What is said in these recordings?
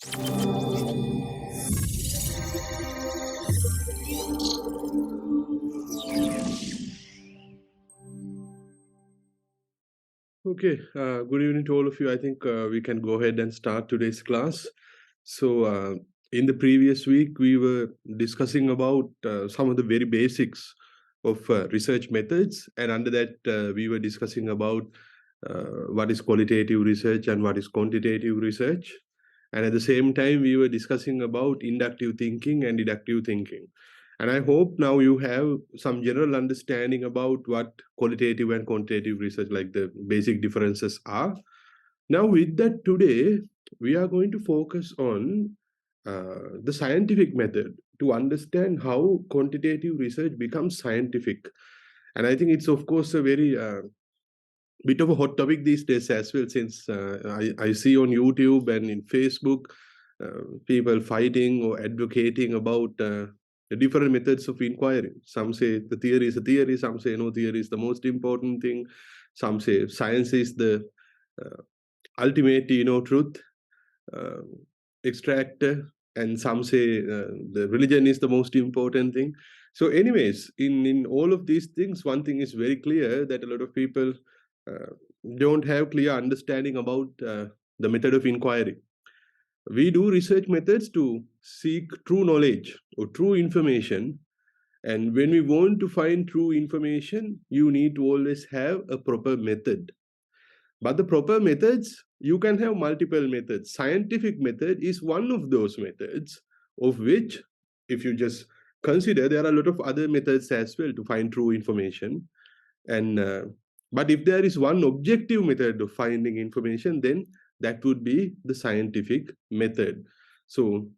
Okay, good evening to all of you. I think we can go ahead and start today's class. So, in the previous week, we were discussing about some of the very basics of research methods, and under that, we were discussing about what is qualitative research and what is quantitative research. And at the same time, we were discussing about inductive thinking and deductive thinking. And I hope now you have some general understanding about what qualitative and quantitative research, like the basic differences are. Now, with that, today we are going to focus on the scientific method to understand how quantitative research becomes scientific. And I think it's, of course, a very bit of a hot topic these days as well, since I see on YouTube and in Facebook people fighting or advocating about the different methods of inquiry. Some say the theory is a theory, some say no, theory is the most important thing, some say science is the uh, ultimate, truth uh, extractor, and some say the religion is the most important thing. So anyways, in all of these things, one thing is very clear, that a lot of people uh, don't have clear understanding about the method of inquiry. We do research methods to seek true knowledge or true information, and when we want to find true information, you need to always have a proper method. But the proper methods, you can have multiple methods. Scientific method is one of those methods, of which, if you just consider, there are a lot of other methods as well to find true information. And but if there is one objective method of finding information, then that would be the scientific method. So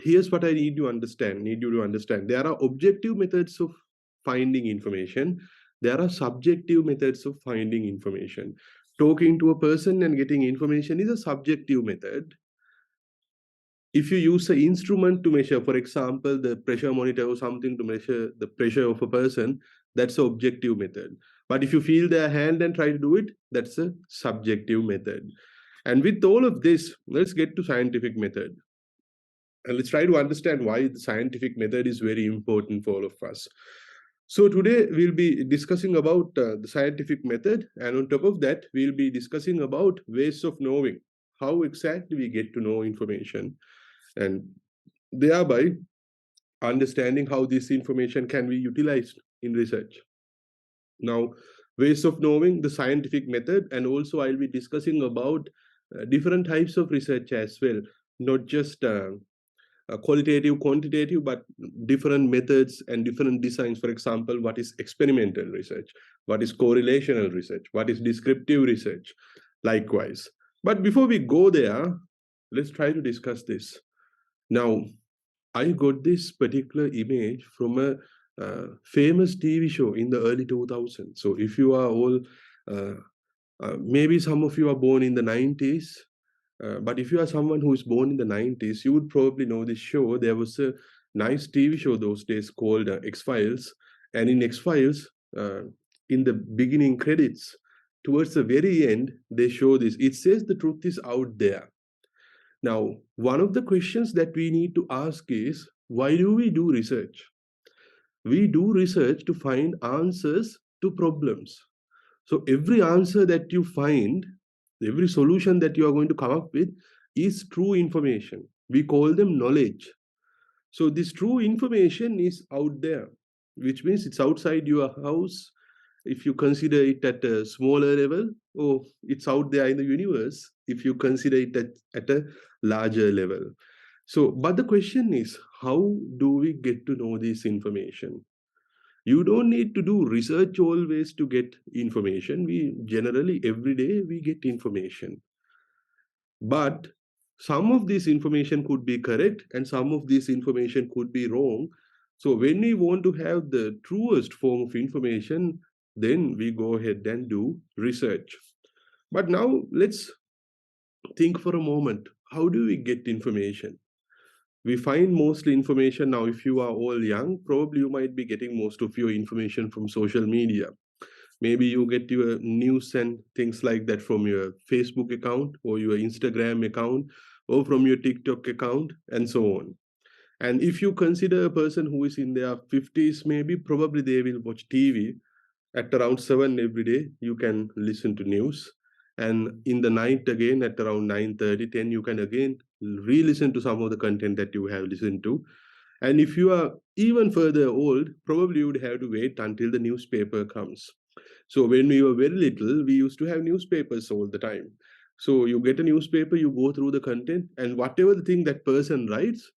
here's what I need you to understand. There are objective methods of finding information. There are subjective methods of finding information. Talking to a person and getting information is a subjective method. If you use an instrument to measure, for example, the pressure monitor or something to measure the pressure of a person, that's an objective method. But if you feel their hand and try to do it, that's a subjective method. And with all of this, let's get to scientific method. And let's try to understand why the scientific method is very important for all of us. So today we'll be discussing about the scientific method, and on top of that, we'll be discussing about ways of knowing, how exactly we get to know information, and thereby understanding how this information can be utilized in research. Now, ways of knowing, the scientific method, and also I'll be discussing about different types of research as well, not just qualitative, quantitative, but different methods and different designs. For example, what is experimental research? What is correlational research? What is descriptive research? Likewise. But before we go there, let's try to discuss this. Now, I got this particular image from a famous TV show in the early 2000s. So if you are all, uh, maybe some of you are born in the 90s, but if you are someone who is born in the 90s, you would probably know this show. There was a nice TV show those days called X-Files. And in X-Files, in the beginning credits, towards the very end, they show this. It says the truth is out there. Now, one of the questions that we need to ask is, why do we do research? We do research to find answers to problems. So every answer that you find, every solution that you are going to come up with is true information. We call them knowledge. So this true information is out there, which means it's outside your house. If you consider it at a smaller level, or it's out there in the universe, if you consider it at a larger level. So, but the question is, how do we get to know this information? You don't need to do research always to get information. We generally, every day, we get information. But some of this information could be correct and some of this information could be wrong. So when we want to have the truest form of information, then we go ahead and do research. But now let's think for a moment. How do we get information? We find mostly information now. If you are all young, probably you might be getting most of your information from social media. Maybe you get your news and things like that from your Facebook account or your Instagram account or from your TikTok account, and so on. And if you consider a person who is in their 50s, maybe probably they will watch TV at around 7 every day. You can listen to news. And in the night again at around 9:30, 10, you can again re-listen to some of the content that you have listened to. And if you are even further old, probably you would have to wait until the newspaper comes. So when we were very little, we used to have newspapers all the time. So you get a newspaper, you go through the content, and whatever the thing that person writes,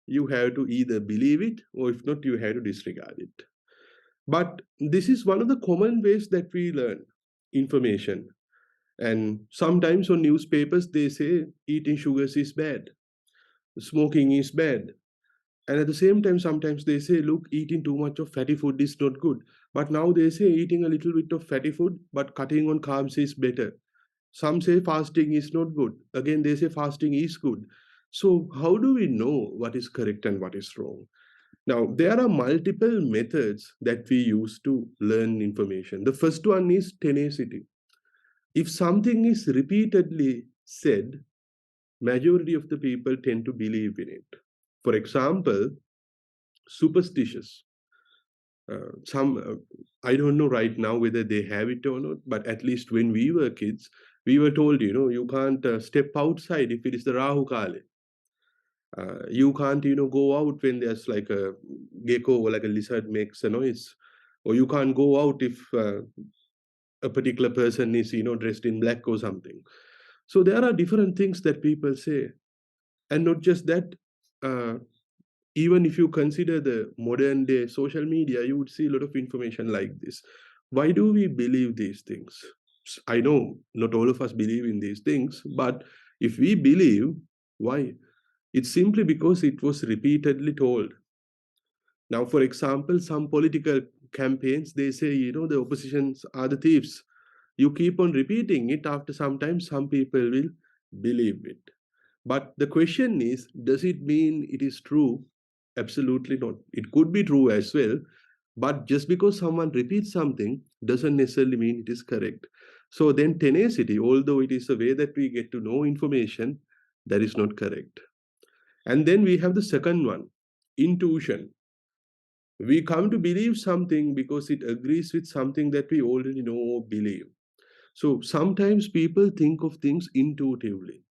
you have to either believe it, or if not, you have to disregard it. But this is one of the common ways that we learn information. And sometimes on newspapers, they say eating sugars is bad, smoking is bad. And at the same time, sometimes they say, look, eating too much of fatty food is not good. But now they say eating a little bit of fatty food, but cutting on carbs is better. Some say fasting is not good. Again, they say fasting is good. So, how do we know what is correct and what is wrong? Now, there are multiple methods that we use to learn information. The first one is tenacity. If something is repeatedly said, majority of the people tend to believe in it. For example, superstitious. Some I don't know right now whether they have it or not, but at least when we were kids, we were told, you can't step outside if it is the Rahu Kale. You can't, go out when there's like a gecko or like a lizard makes a noise, or you can't go out if a particular person is, dressed in black or something. So there are different things that people say, and not just that. Uh, Even if you consider the modern day social media, you would see a lot of information like this. Why do we believe these things? I know not all of us believe in these things, but if we believe, why? It's simply because it was repeatedly told. Now, for example, some political campaigns, they say, the oppositions are the thieves. You keep on repeating it, after some time, some people will believe it. But the question is, does it mean it is true? Absolutely not. It could be true as well, but just because someone repeats something doesn't necessarily mean it is correct. So then tenacity, although it is a way that we get to know information, that is not correct. And then we have the second one, intuition. We come to believe something because it agrees with something that we already know or believe. So sometimes people think of things intuitively,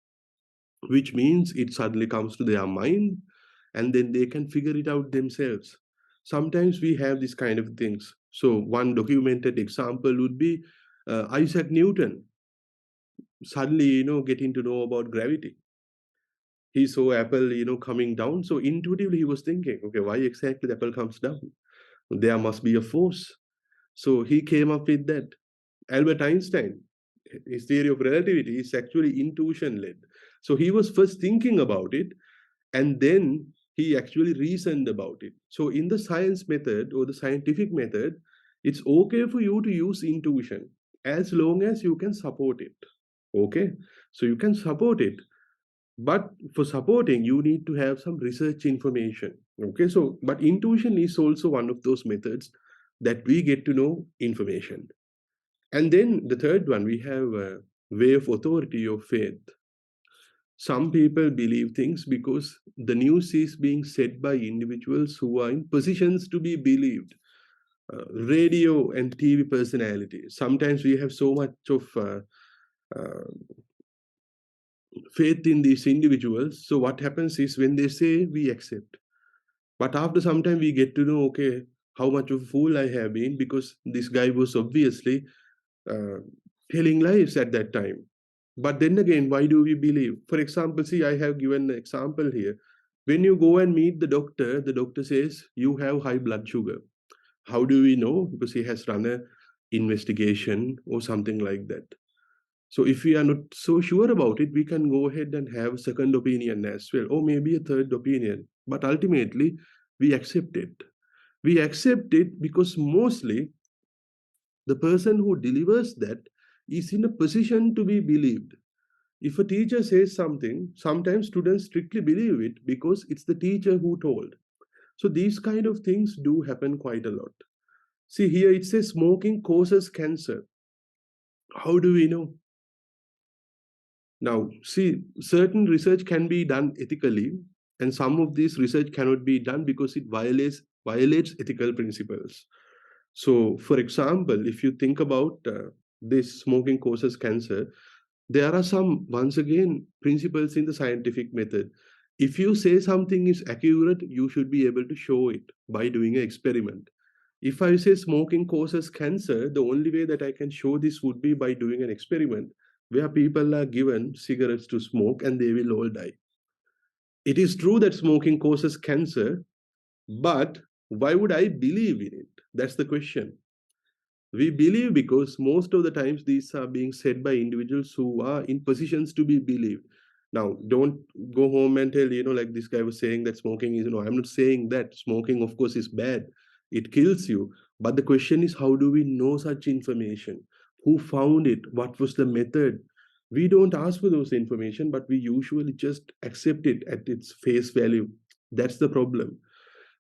which means it suddenly comes to their mind and then they can figure it out themselves. Sometimes we have this kind of things. So one documented example would be Isaac Newton suddenly, getting to know about gravity. He saw apple, coming down. So intuitively he was thinking, okay, why exactly the apple comes down? There must be a force. So he came up with that. Albert Einstein, his theory of relativity is actually intuition led. So he was first thinking about it, and then he actually reasoned about it. So in the science method or the scientific method, it's okay for you to use intuition as long as you can support it. Okay, so you can support it, but for supporting you need to have some research information. Okay, so but intuition is also one of those methods that we get to know information. And then the third one, we have a way of authority or faith. Some people believe things because the news is being said by individuals who are in positions to be believed. Radio and TV personalities. Sometimes we have so much of uh, faith in these individuals. So what happens is when they say, we accept. But after some time, we get to know, okay, how much of a fool I have been, because this guy was obviously uh, telling lies at that time. But then again, why do we believe? For example, see, I have given an example here. When you go and meet the doctor says you have high blood sugar. How do we know? Because he has run a investigation or something like that. So if we are not so sure about it, we can go ahead and have a second opinion as well, or maybe a third opinion. But ultimately, we accept it. We accept it because mostly the person who delivers that is in a position to be believed. If a teacher says something, sometimes students strictly believe it because it's the teacher who told. So these kind of things do happen quite a lot. See, here it says smoking causes cancer. How do we know? Now, see, certain research can be done ethically, and some of this research cannot be done because it violates ethical principles. So, for example, if you think about this smoking causes cancer, there are some, once again, principles in the scientific method. If you say something is accurate, you should be able to show it by doing an experiment. If I say smoking causes cancer, the only way that I can show this would be by doing an experiment where people are given cigarettes to smoke and they will all die. It is true that smoking causes cancer, but why would I believe in it? That's the question. We believe because most of the times these are being said by individuals who are in positions to be believed. Now, don't go home and tell, like this guy was saying that smoking is, I'm not saying that. Smoking, of course, is bad. It kills you. But the question is, how do we know such information? Who found it? What was the method? We don't ask for those information, but we usually just accept it at its face value. That's the problem.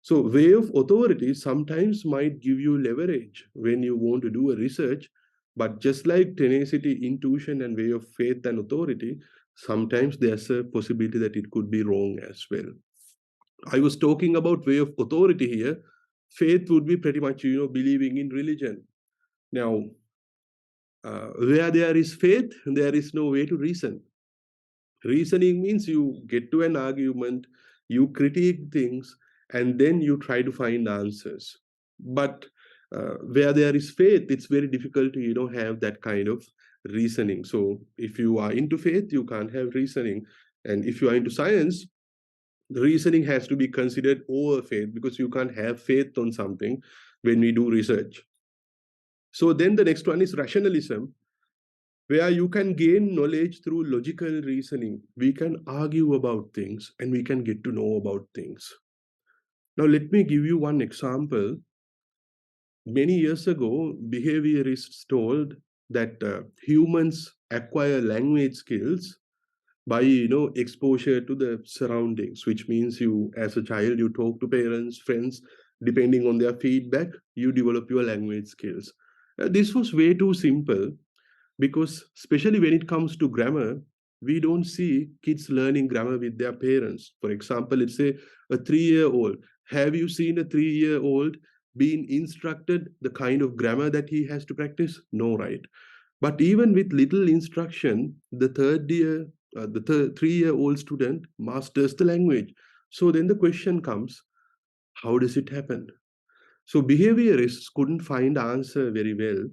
So way of authority sometimes might give you leverage when you want to do a research, but just like tenacity, intuition, and way of faith and authority, sometimes there's a possibility that it could be wrong as well. I was talking about way of authority here. Faith would be pretty much, believing in religion. Now, where there is faith, there is no way to reason. Reasoning means you get to an argument, you critique things, and then you try to find answers. But where there is faith, it's very difficult to have that kind of reasoning. So if you are into faith, you can't have reasoning, and if you are into science, the reasoning has to be considered over faith because you can't have faith on something when we do research. So then the next one is rationalism, where you can gain knowledge through logical reasoning. We can argue about things and we can get to know about things. Now, let me give you one example. Many years ago, behaviorists told that humans acquire language skills by exposure to the surroundings, which means you, as a child, you talk to parents, friends, depending on their feedback, you develop your language skills. This was way too simple because especially when it comes to grammar, we don't see kids learning grammar with their parents. For example, let's say a 3-year-old. Have you seen a 3-year-old being instructed the kind of grammar that he has to practice? No, right? But even with little instruction, the 3-year-old student masters the language. So then the question comes, how does it happen? So behaviorists couldn't find answer very well.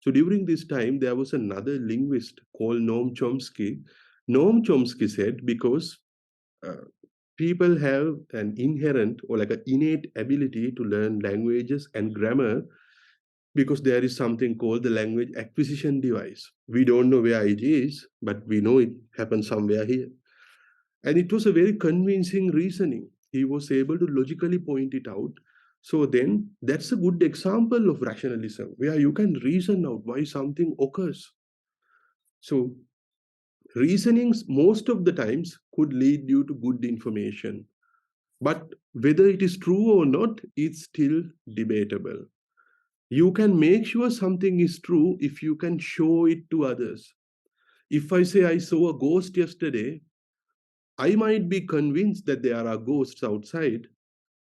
So during this time, there was another linguist called Noam Chomsky. Noam Chomsky said because uh, people have an inherent or like an innate ability to learn languages and grammar because there is something called the language acquisition device. We don't know where it is, but we know it happens somewhere here. And it was a very convincing reasoning. He was able to logically point it out. So then that's a good example of rationalism where you can reason out why something occurs. So reasonings most of the times could lead you to good information. But whether it is true or not, it's still debatable. You can make sure something is true if you can show it to others. If I say I saw a ghost yesterday, I might be convinced that there are ghosts outside,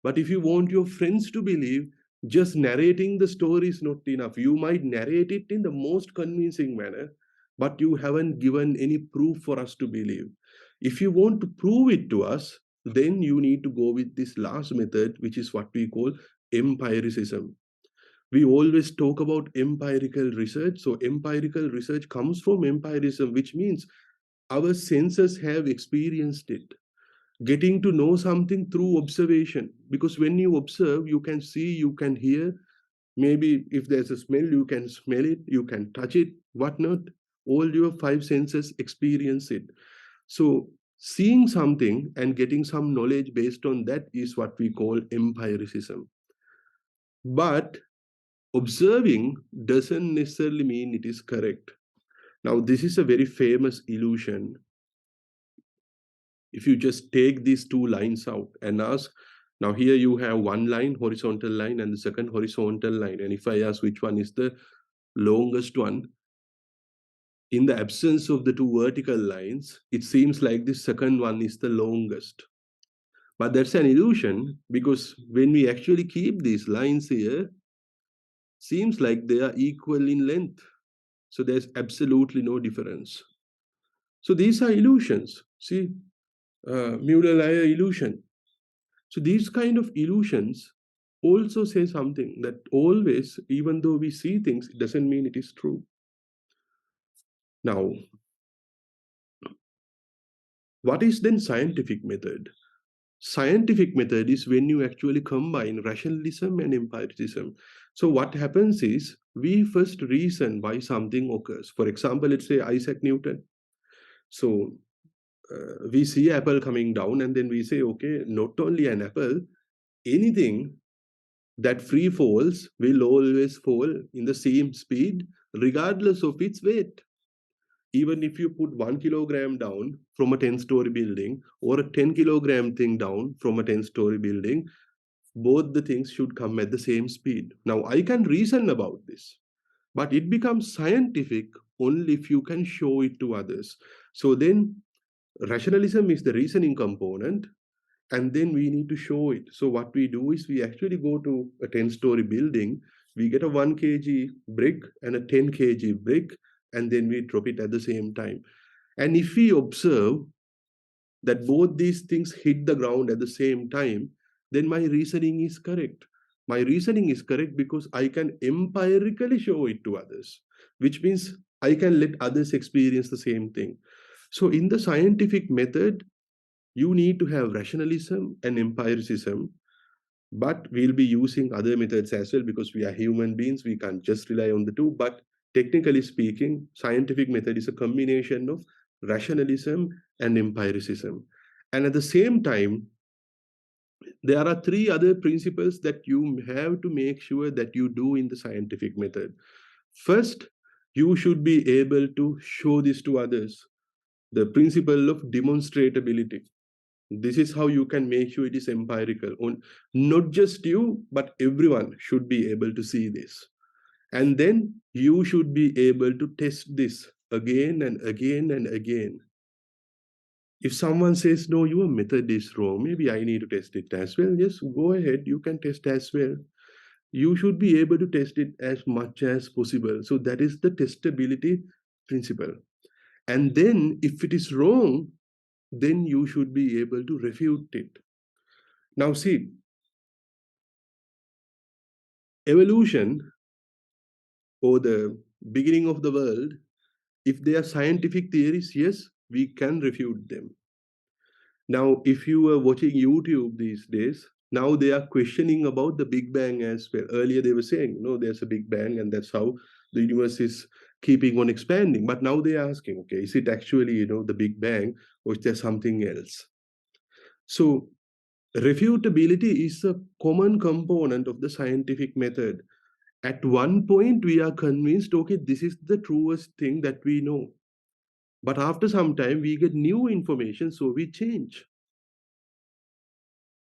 but if you want your friends to believe, just narrating the story is not enough. You might narrate it in the most convincing manner, but you haven't given any proof for us to believe. If you want to prove it to us, then you need to go with this last method, which is what we call empiricism. We always talk about empirical research. So, empirical research comes from empirism, which means our senses have experienced it, getting to know something through observation, because when you observe you can see, you can hear, maybe if there's a smell you can smell it, you can touch it, whatnot. All your five senses experience it. So seeing something and getting some knowledge based on that is what we call empiricism. But observing doesn't necessarily mean it is correct. Now this is a very famous illusion. If you just take these two lines out and ask, now here you have one line, horizontal line, and the second horizontal line. And if I ask which one is the longest one, In the absence of the two vertical lines, it seems like the second one is the longest. But that's an illusion, because when we actually keep these lines here, seems like they are equal in length. So there's absolutely no difference. So these are illusions. See, Mueller-Lyer illusion. So these kind of illusions also say something, that always, even though we see things, it doesn't mean it is true. Now, what is then scientific method? Scientific method is when you actually combine rationalism and empiricism. So what happens is, we first reason why something occurs. For example, let's say Isaac Newton. So we see apple coming down, and then we say, okay, not only an apple, anything that free falls will always fall in the same speed regardless of its weight. Even if you put 1 kilogram down from a 10-story building, or a 10 kilogram thing down from a 10-story building, both the things should come at the same speed. Now, I can reason about this, but it becomes scientific only if you can show it to others. So then, rationalism is the reasoning component, and then we need to show it. So what we do is, we actually go to a 10-story building, we get a 1 kg brick and a 10 kg brick, and then we drop it at the same time. And if we observe that both these things hit the ground at the same time, then my reasoning is correct. My reasoning is correct because I can empirically show it to others, which means I can let others experience the same thing. So in the scientific method, you need to have rationalism and empiricism, but we'll be using other methods as well, because we are human beings, we can't just rely on the two. But technically speaking, scientific method is a combination of rationalism and empiricism. And at the same time, there are three other principles that you have to make sure that you do in the scientific method. First, you should be able to show this to others. The principle of demonstrability. This is how you can make sure it is empirical. Not just you, but everyone should be able to see this. And then you should be able to test this again and again and again. If someone says, no, your method is wrong, maybe I need to test it as well. Yes, go ahead, you can test as well. You should be able to test it as much as possible. So that is the testability principle. And then if it is wrong, then you should be able to refute it. Now see, evolution, or the beginning of the world, if they are scientific theories, yes, we can refute them. Now, if you are watching YouTube these days, now they are questioning about the Big Bang as well. Earlier they were saying, no, there's a Big Bang and that's how the universe is keeping on expanding. But now they are asking, okay, is it actually, the Big Bang, or is there something else? So refutability is a common component of the scientific method. At one point, we are convinced, okay, this is the truest thing that we know. But after some time, we get new information, so we change.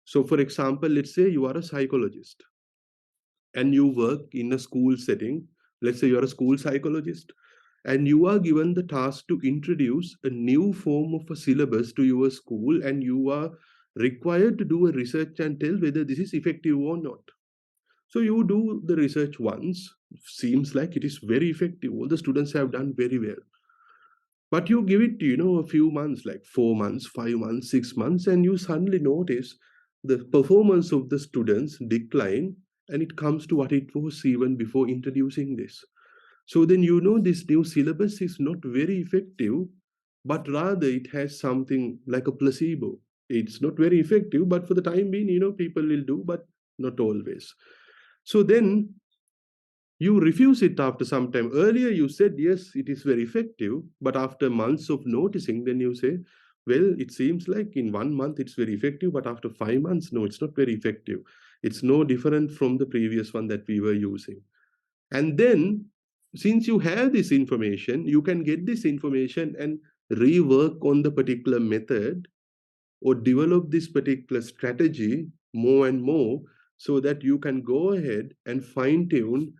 So, for example, let's say you are a psychologist and you work in a school setting. Let's say you're a school psychologist and you are given the task to introduce a new form of a syllabus to your school, and you are required to do a research and tell whether this is effective or not. So you do the research once, seems like it is very effective. All the students have done very well. But you give it, a few months, like 4 months, 5 months, 6 months, and you suddenly notice the performance of the students decline, and it comes to what it was even before introducing this. So then this new syllabus is not very effective, but rather it has something like a placebo. It's not very effective, but for the time being, people will do, but not always. So then you refuse it after some time. Earlier you said, yes, it is very effective, but after months of noticing, then you say, well, it seems like in 1 month it's very effective, but after 5 months, no, it's not very effective. It's no different from the previous one that we were using. And then, since you have this information, you can get this information and rework on the particular method, or develop this particular strategy more and more, so that you can go ahead and fine tune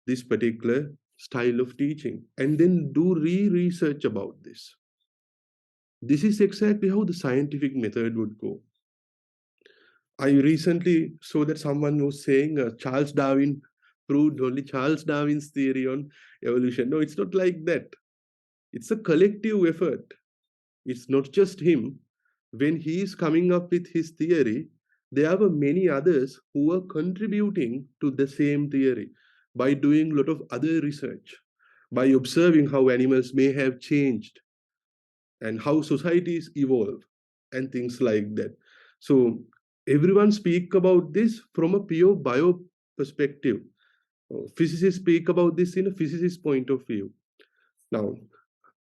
this particular style of teaching, and then do research about this. This is exactly how the scientific method would go. I recently saw that someone was saying Charles Darwin proved only Charles Darwin's theory on evolution. No, it's not like that. It's a collective effort. It's not just him. When he is coming up with his theory, there were many others who were contributing to the same theory by doing a lot of other research, by observing how animals may have changed and how societies evolve and things like that. So everyone speak about this from a pure bio perspective. Physicists speak about this in a physicist point of view. Now,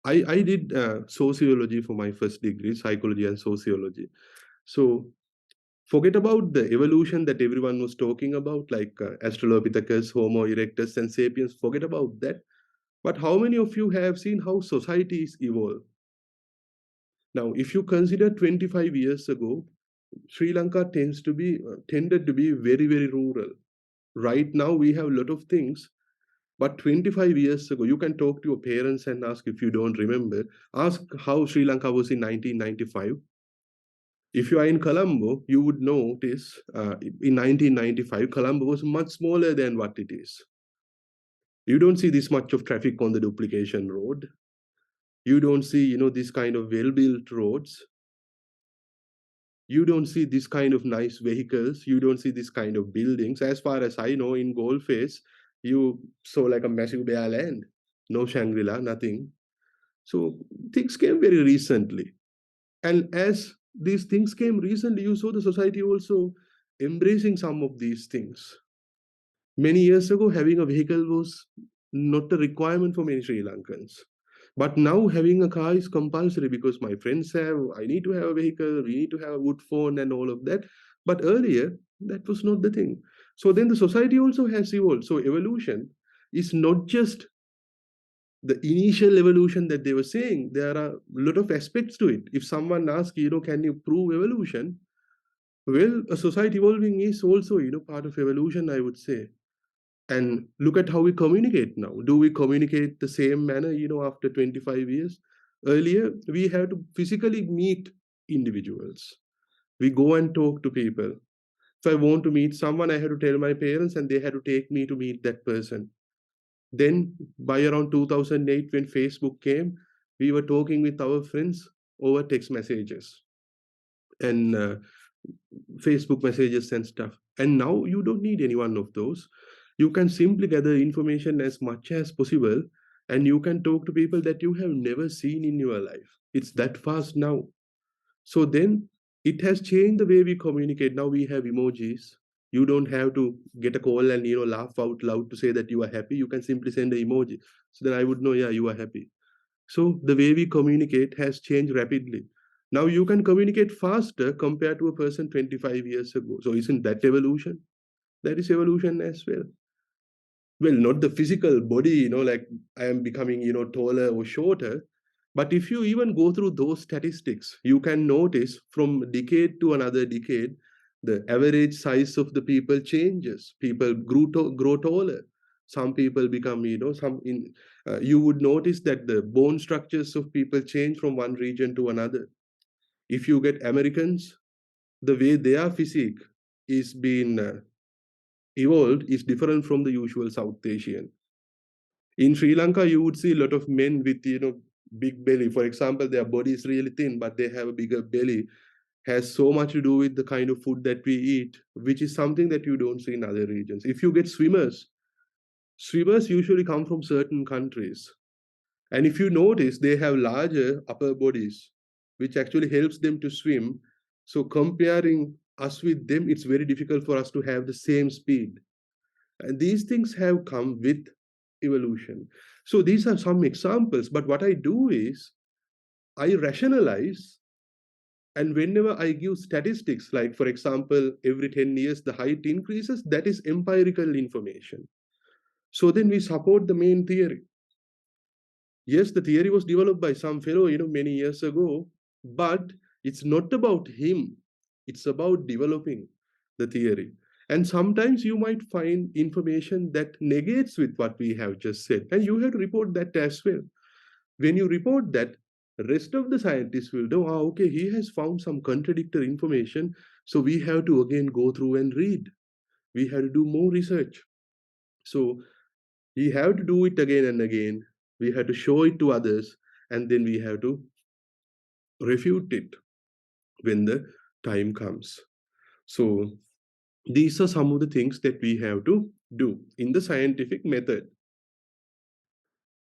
I did sociology for my first degree, psychology and sociology. So forget about the evolution that everyone was talking about, like Australopithecus, Homo erectus, and sapiens. Forget about that. But how many of you have seen how societies evolve? Now, if you consider 25 years ago, Sri Lanka tended to be very, very rural. Right now, we have a lot of things. But 25 years ago, you can talk to your parents and ask if you don't remember. Ask how Sri Lanka was in 1995. If you are in Colombo, you would notice in 1995, Colombo was much smaller than what it is. You don't see this much of traffic on the duplication road. You don't see, this kind of well-built roads. You don't see this kind of nice vehicles. You don't see this kind of buildings. As far as I know, in Goldface, you saw like a massive bare land. No Shangri-La, nothing. So things came very recently. And as these things came recently, you saw the society also embracing some of these things. Many years ago, having a vehicle was not a requirement for many Sri Lankans. But now having a car is compulsory because my friends have, I need to have a vehicle, we need to have a wood phone and all of that. But earlier, that was not the thing. So then the society also has evolved. So evolution is not just the initial evolution that they were saying. There are a lot of aspects to it. If someone asks, can you prove evolution? Well, a society evolving is also, part of evolution, I would say. And look at how we communicate now. Do we communicate the same manner, after 25 years? Earlier, we had to physically meet individuals. We go and talk to people. If I want to meet someone, I had to tell my parents and they had to take me to meet that person. Then by around 2008, when Facebook came, we were talking with our friends over text messages and Facebook messages and stuff. And now you don't need any one of those. You can simply gather information as much as possible and you can talk to people that you have never seen in your life. It's that fast now. So then it has changed the way we communicate. Now we have emojis. You don't have to get a call and laugh out loud to say that you are happy. You can simply send an emoji. So then I would know, yeah, you are happy. So the way we communicate has changed rapidly. Now you can communicate faster compared to a person 25 years ago. So isn't that evolution? That is evolution as well. Well, not the physical body, like I am becoming, taller or shorter. But if you even go through those statistics, you can notice from decade to another decade, the average size of the people changes. People grow taller. Some people become, you would notice that the bone structures of people change from one region to another. If you get Americans, the way their physique is being evolved is different from the usual South Asian. In Sri Lanka, you would see a lot of men with big belly. For example, their body is really thin, but they have a bigger belly. Has so much to do with the kind of food that we eat, which is something that you don't see in other regions. If you get swimmers usually come from certain countries. And if you notice, they have larger upper bodies, which actually helps them to swim. So comparing us with them, it's very difficult for us to have the same speed. And these things have come with evolution. So these are some examples. But what I do is I rationalize. And whenever I give statistics, like for example, every 10 years the height increases, that is empirical information. So then we support the main theory. Yes, the theory was developed by some fellow, many years ago, but it's not about him. It's about developing the theory. And sometimes you might find information that negates with what we have just said, and you have to report that as well. When you report that, the rest of the scientists will know, ah, okay, he has found some contradictory information, so we have to again go through and read. We have to do more research. So we have to do it again and again. We have to show it to others, and then we have to refute it when the time comes. So these are some of the things that we have to do in the scientific method.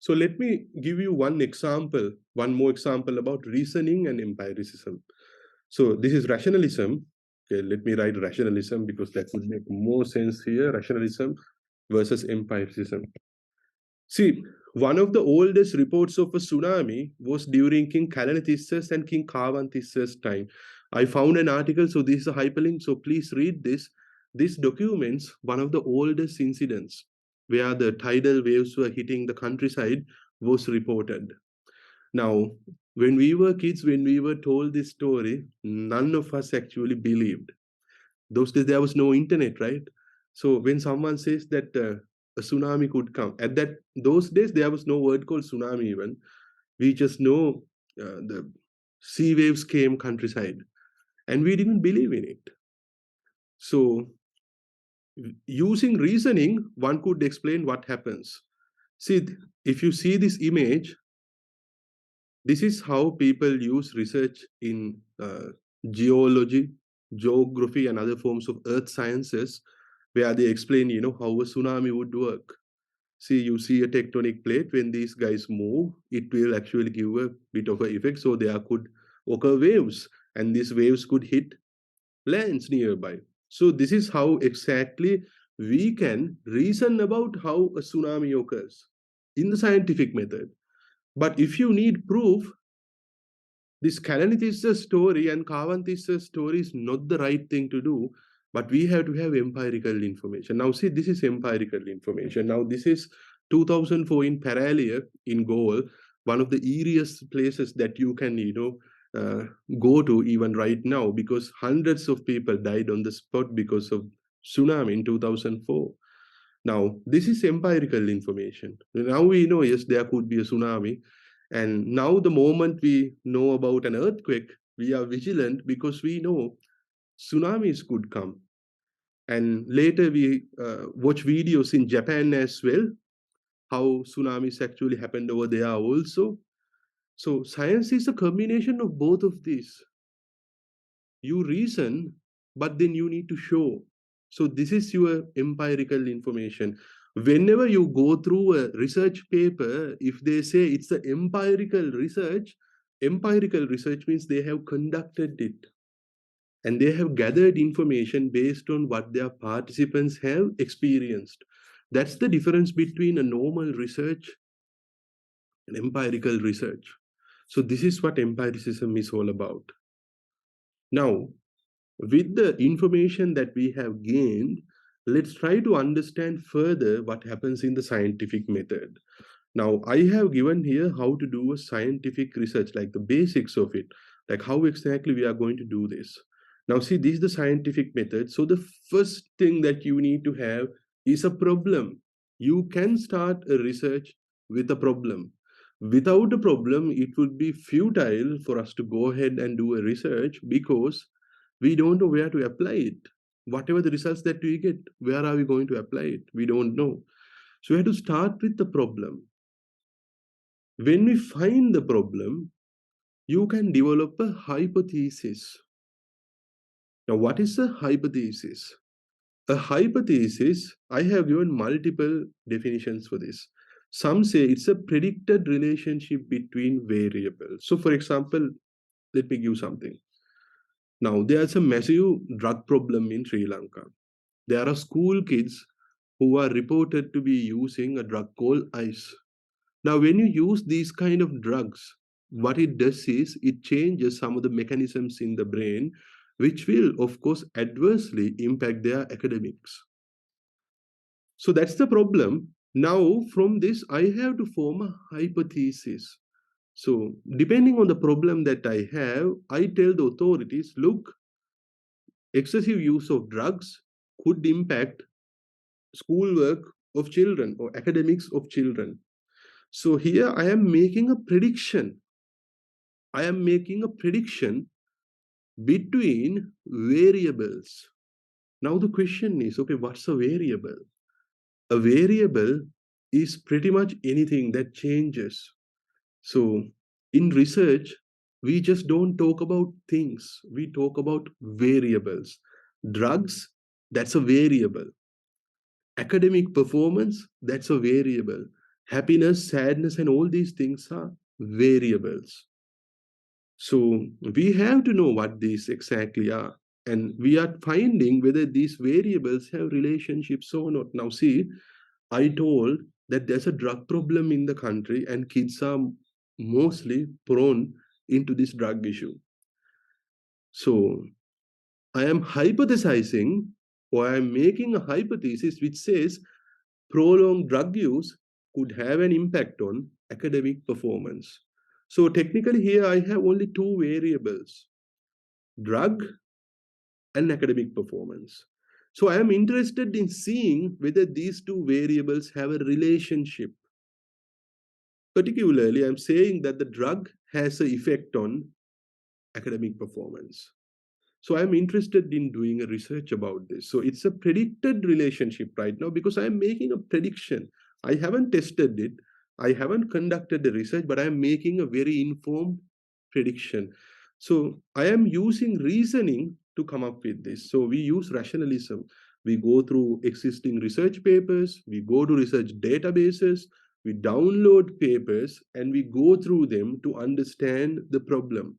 So let me give you one more example about reasoning and empiricism. So this is rationalism. Okay, let me write rationalism because that would make more sense here. Rationalism versus empiricism. See, one of the oldest reports of a tsunami was during King Kalanitissa's and King Kavantissa's time. I found an article, so this is a hyperlink, so please read this. This documents one of the oldest incidents where the tidal waves were hitting the countryside was reported. Now, when we were kids, when we were told this story, none of us actually believed. Those days there was no internet, right? So when someone says that a tsunami could come, at that those days there was no word called tsunami even. We just know the sea waves came countryside, and we didn't believe in it. So using reasoning, one could explain what happens. See, if you see this image, this is how people use research in geology, geography, and other forms of earth sciences, where they explain, how a tsunami would work. See, you see a tectonic plate, when these guys move, it will actually give a bit of an effect. So there could occur waves, and these waves could hit lands nearby. So this is how exactly we can reason about how a tsunami occurs in the scientific method. But if you need proof, this Kalanithisa story and Kavantisa story is not the right thing to do, but we have to have empirical information. Now, see, this is empirical information. Now, this is 2004 in Paralia in Goa, one of the eeriest places that you can, go to even right now, because hundreds of people died on the spot because of tsunami in 2004. Now, this is empirical information. Now we know, yes, there could be a tsunami. And now, the moment we know about an earthquake, we are vigilant because we know tsunamis could come. And later, we watch videos in Japan as well, how tsunamis actually happened over there also. So, science is a combination of both of these. You reason, but then you need to show. So this is your empirical information. Whenever you go through a research paper, if they say it's an empirical research means they have conducted it, and they have gathered information based on what their participants have experienced. That's the difference between a normal research and empirical research. So this is what empiricism is all about. Now, with the information that we have gained, let's try to understand further what happens in the scientific method. Now, I have given here how to do a scientific research, like the basics of it, like how exactly we are going to do this. Now, see, this is the scientific method. So, the first thing that you need to have is a problem. You can start a research with a problem. Without a problem, it would be futile for us to go ahead and do a research because we don't know where to apply it. Whatever the results that we get, where are we going to apply it? We don't know. So we have to start with the problem. When we find the problem, you can develop a hypothesis. Now, what is a hypothesis? A hypothesis, I have given multiple definitions for this. Some say it's a predicted relationship between variables. So, for example, let me give something. Now, there's a massive drug problem in Sri Lanka. There are school kids who are reported to be using a drug called ice. Now, when you use these kind of drugs, what it does is it changes some of the mechanisms in the brain, which will, of course, adversely impact their academics. So that's the problem. Now, from this, I have to form a hypothesis. So, depending on the problem that I have, I tell the authorities, look, excessive use of drugs could impact schoolwork of children or academics of children. So here I am making a prediction. I am making a prediction between variables. Now the question is, okay, what's a variable? A variable is pretty much anything that changes. So in research, we just don't talk about things, we talk about variables. Drugs, that's a variable. Academic performance, that's a variable. Happiness, sadness, and all these things are variables. So we have to know what these exactly are. And we are finding whether these variables have relationships or not. Now, see, I told that there's a drug problem in the country and kids are mostly prone into this drug issue. So I am hypothesizing, or I am making a hypothesis which says prolonged drug use could have an impact on academic performance. So technically here I have only two variables, drug and academic performance. So I am interested in seeing whether these two variables have a relationship. Particularly, I'm saying that the drug has an effect on academic performance. So I'm interested in doing a research about this. So it's a predicted relationship right now because I'm making a prediction. I haven't tested it. I haven't conducted the research, but I'm making a very informed prediction. So I am using reasoning to come up with this. So we use rationalism. We go through existing research papers, we go to research databases, we download papers, and we go through them to understand the problem,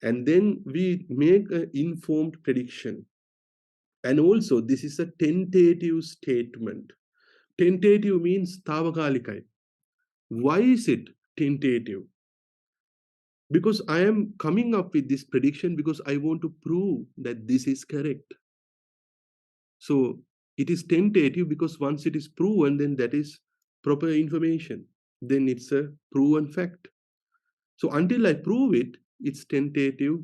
and then we make an informed prediction. And also, this is a tentative statement. Tentative means tavakalikai. Why is it tentative? Because I am coming up with this prediction because I want to prove that this is correct. So it is tentative because once it is proven, then that is proper information. Then it's a proven fact. So until I prove it, it's tentative,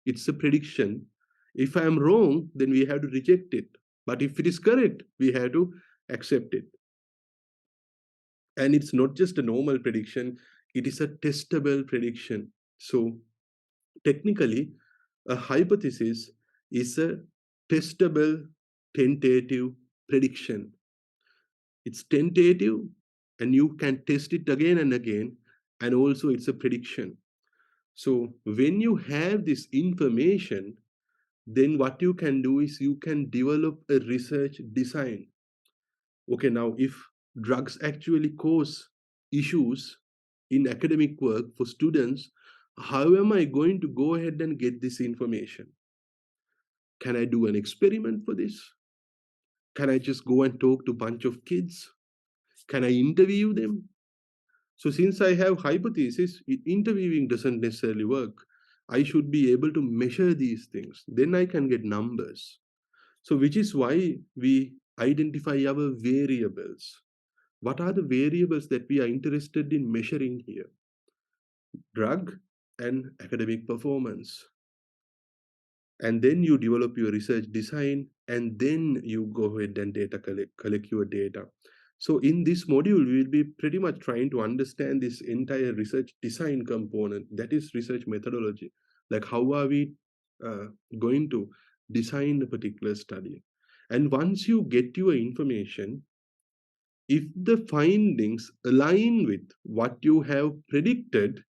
it's a prediction. If I am wrong, then we have to reject it. But if it is correct, we have to accept it. And it's not just a normal prediction, it is a testable prediction. So technically, a hypothesis is a testable, tentative prediction. It's tentative, and you can test it again and again, and also it's a prediction. So when you have this information, then what you can do is you can develop a research design. Okay, now if drugs actually cause issues in academic work for students, how am I going to go ahead and get this information? Can I do an experiment for this? Can I just go and talk to a bunch of kids? Can I interview them? So since I have hypothesis, interviewing doesn't necessarily work. I should be able to measure these things. Then I can get numbers. So which is why we identify our variables. What are the variables that we are interested in measuring here? Drug and academic performance. And then you develop your research design, and then you go ahead and collect your data. So in this module, we will be pretty much trying to understand this entire research design component, that is research methodology. Like how are we going to design a particular study? And once you get your information, if the findings align with what you have predicted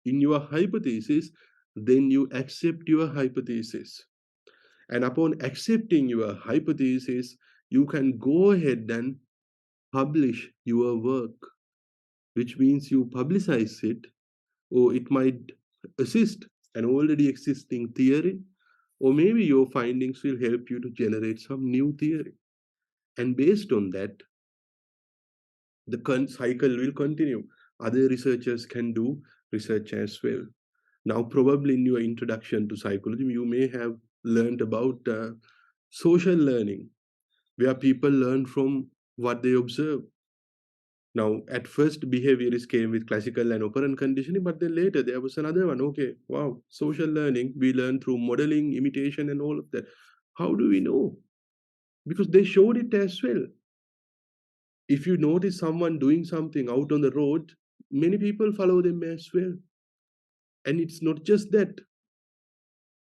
in your hypothesis, then you accept your hypothesis. And upon accepting your hypothesis, you can go ahead and publish your work, which means you publicize it, or it might assist an already existing theory, or maybe your findings will help you to generate some new theory. And based on that, the cycle will continue. Other researchers can do research as well. Now, probably in your introduction to psychology, you may have learned about social learning, where people learn from what they observe. Now, at first, behaviorists came with classical and operant conditioning, but then later there was another one. Okay, wow, social learning, we learn through modeling, imitation, and all of that. How do we know? because they showed it as well. If you notice someone doing something out on the road, many people follow them as well. And it's not just that.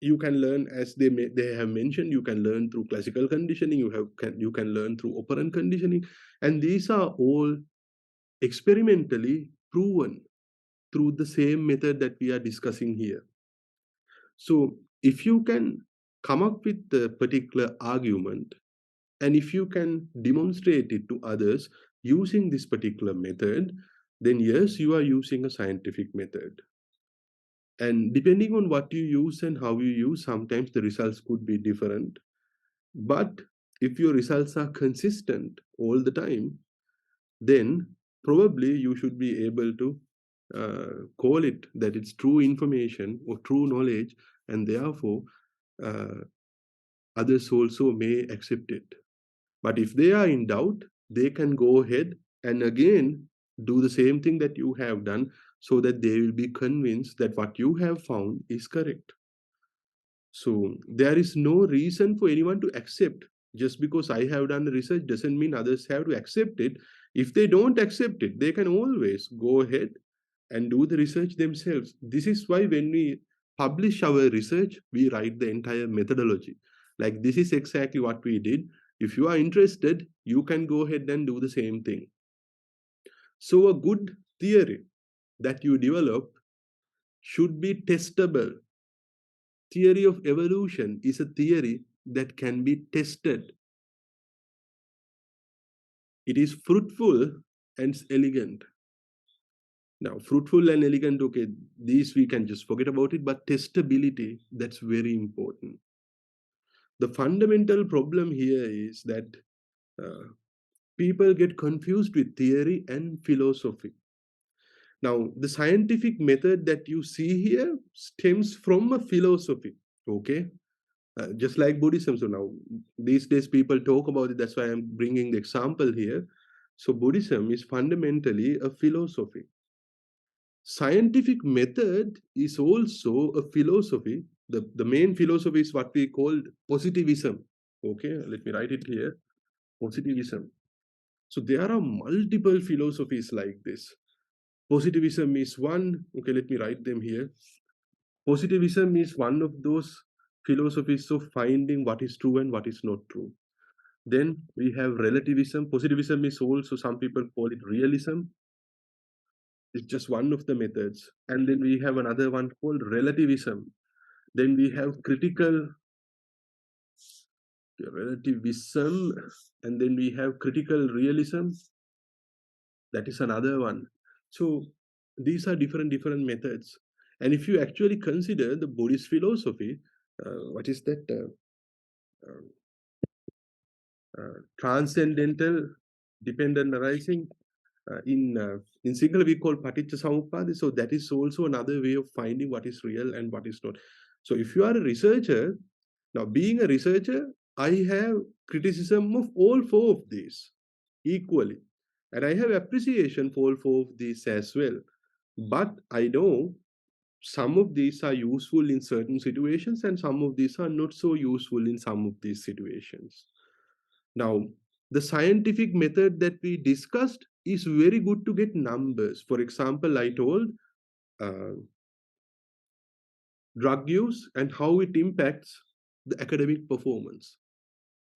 You can learn, as they have mentioned, you can learn through classical conditioning, you can learn through operant conditioning, and these are all experimentally proven through the same method that we are discussing here. So if you can come up with a particular argument, and if you can demonstrate it to others using this particular method, then yes, you are using a scientific method. And depending on what you use and how you use, sometimes the results could be different. But if your results are consistent all the time, then probably you should be able to call it that it's true information or true knowledge, and therefore uh, others also may accept it. But if they are in doubt, they can go ahead and again do the same thing that you have done, so that they will be convinced that what you have found is correct. So there is no reason for anyone to accept. Just because I have done the research doesn't mean others have to accept it. If they don't accept it, they can always go ahead and do the research themselves. This is why when we publish our research, we write the entire methodology. Like, this is exactly what we did. If you are interested, you can go ahead and do the same thing. So a good theory that you develop should be testable. Theory of evolution is a theory that can be tested. It is fruitful and elegant. Now, fruitful and elegant, okay, these we can just forget about it, but testability, that's very important. The fundamental problem here is that uh, people get confused with theory and philosophy. Now, the scientific method that you see here stems from a philosophy, okay? Just like Buddhism. So now, these days people talk about it, that's why I'm bringing the example here. So Buddhism is fundamentally a philosophy. Scientific method is also a philosophy. The main philosophy is what we call positivism. Okay, let me write it here. Positivism. So there are multiple philosophies like this. Positivism is one. Okay, let me write them here. Positivism is one of those philosophies of finding what is true and what is not true. Then we have relativism. Positivism is also, some people call it realism. It's just one of the methods. And then we have another one called relativism. Then we have critical relativism, and then we have critical realism. That is another one. So these are different methods. And if you actually consider the Buddhist philosophy, what is that? Uh, Transcendental dependent arising. In Sinhala we call paticca samuppada. So that is also another way of finding what is real and what is not. So if you are a researcher, now being a researcher, I have criticism of all four of these equally, and I have appreciation for all four of these as well. But I know some of these are useful in certain situations, and some of these are not so useful in some of these situations. Now, the scientific method that we discussed is very good to get numbers. For example, I told uh, drug use and how it impacts the academic performance.